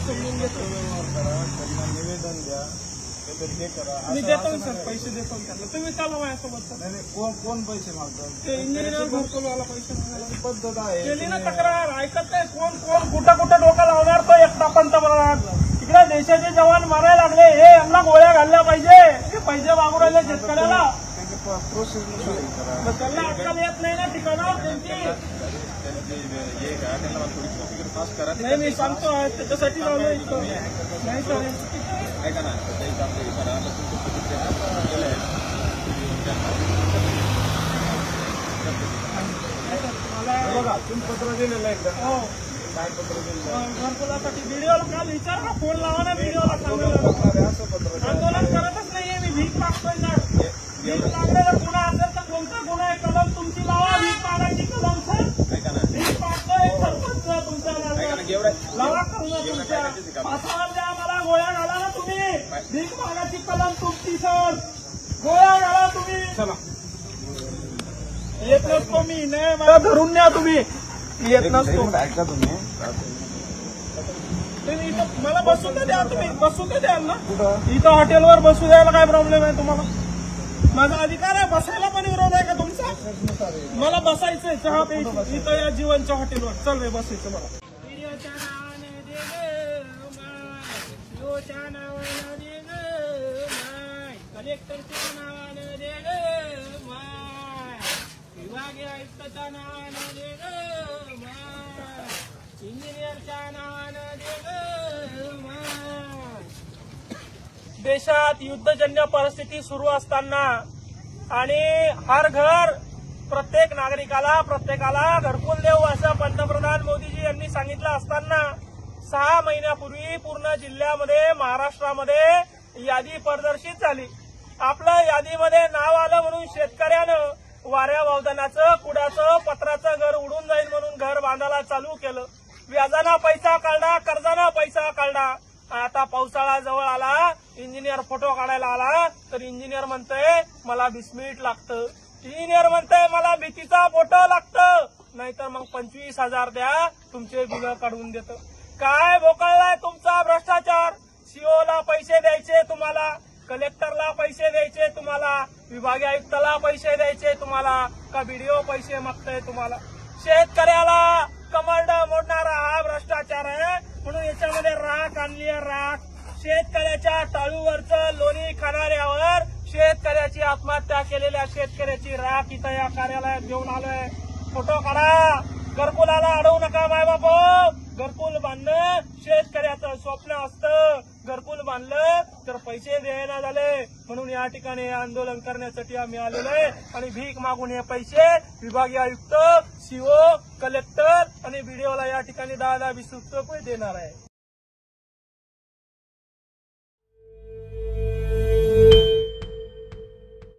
समजून घेतो. निवेदन द्या, हे करा. मी देतो सर, पैसे देतो त्यांना. तुम्ही चालवा माझ्यासोबत सर. नाही कोण पैसे मागतात? ते इंजिनियर घरकुलवाला पैसे ती पद्धत आहे. केली ना तक्रार, ऐकत नाही. कोण कुठं डोका लावणार तो एकटा पंतप्रधान. तिकडे देशाचे जवान मारायला लागले, हे यांना गोळ्या घालल्या पाहिजे. हे पैसे मागू राहिले शेतकऱ्याला. प्रोसेस करा. त्यांना अक्कल येत नाही ना ठिकाणावर त्यांची. नाही मी सांगतो त्याच्यासाठी लावलं इथं. नाही सर ऐका ना, बघा तुम्ही पत्र दिलेलं आहे का? हो काय पत्र दिलेलं? घरकुलासाठी व्हिडिओला काल विचार ना, फोन लावा ना व्हिडिओला. असं पत्र आंदोलन करतच नाहीये मी. भीक मागतोय ना. भीक मागलेला गुन्हा असेल तर कोणता गुन्हा आहे? कलम तुमची लावा. भीक मागायची कलम सर. ऐका ना, भीक मागतोय सरपंच तुमच्या लावा करून तुमच्या. पासावर द्या मला, गोळ्या घाला ना तुम्ही. भीक मागायची कलम तुमची सर. गोळ्या घाला तुम्ही. चला येत नसतो मी. नाही मला धरून न्या तुम्ही. येत नसतो. ऐका तुम्ही. तुम्ही इथं मला बसून तर द्या. तुम्ही बसून तर द्याल ना. कुठं? इथं हॉटेलवर बसू द्यायला काय प्रॉब्लेम आहे तुम्हाला? माझा अधिकार आहे. बसायला पण विरोध आहे का तुमचा? मला बसायचंय चहा प्यायची इथं या जीवनच्या हॉटेलवर. चल रे बसायचं मला. कलेक्टरच्या नावानं दे ग माय, विभागीय आयुक्ताच्या नावानं दे ग माय, इंजिनियरच्या नावानं दे ग माय. देशात युद्धजन्य परिस्थिती सुरू असताना आणि हर घर प्रत्येक नागरिकाला प्रत्येकाला घरकुल देऊ असं पंतप्रधान मोदीजी यांनी सांगितलं असताना 6 महिन्यापूर्वी पूर्ण जिल्ह्यामध्ये महाराष्ट्रामध्ये यादी प्रदर्शित झाली. आपलं यादीमध्ये नाव आलं म्हणून शेतकऱ्यानं वाऱ्या वावदानाचं कुडाचं पत्राचं घर उडून जाईल म्हणून घर बांधायला चालू केलं. व्याजाना पैसा काढला, कर्जाना पैसा काढला. आता पावसाळा जवळ आला, इंजिनियर फोटो काढायला आला तर इंजिनियर म्हणतंय मला 20 मिनिट लागतं. इंजिनियर म्हणतंय मला भीतीचा फोटो लागतं, नाहीतर मग 25,000 द्या, तुमचे बिल काढून देतं. काय भोकाळलाय तुमचा भ्रष्टाचार? सीओला पैसे द्यायचे तुम्हाला, कलेक्टरला पैसे द्यायचे तुम्हाला, विभागीय आयुक्ताला पैसे द्यायचे तुम्हाला, का व्हिडिओ पैसे मागताय तुम्हाला? शेतकऱ्याला कमांड मोडणारा हा भ्रष्टाचार आहे. म्हणून याच्यामध्ये राख आणली आहे. राख शेतकऱ्याच्या टाळूवरचं लोणी खाणाऱ्यावर शेतकऱ्याची आत्महत्या केलेल्या शेतकऱ्याची राख इथं या कार्यालयात घेऊन आलोय. फोटो काढा. घरकुलाला अडवू नका मायबाप. घरकुल बांधणं शेतकऱ्याचं स्वप्न असतं. घरकुल बांधलं तर पैसे द्यायला झाले म्हणून या ठिकाणी आंदोलन करण्यासाठी आम्ही आलेलो आहे. आणि भीक मागून हे पैसे विभागीय आयुक्त, सीओ, कलेक्टर आणि व्हिडिओला या ठिकाणी 10-20 रुपये देणार आहे.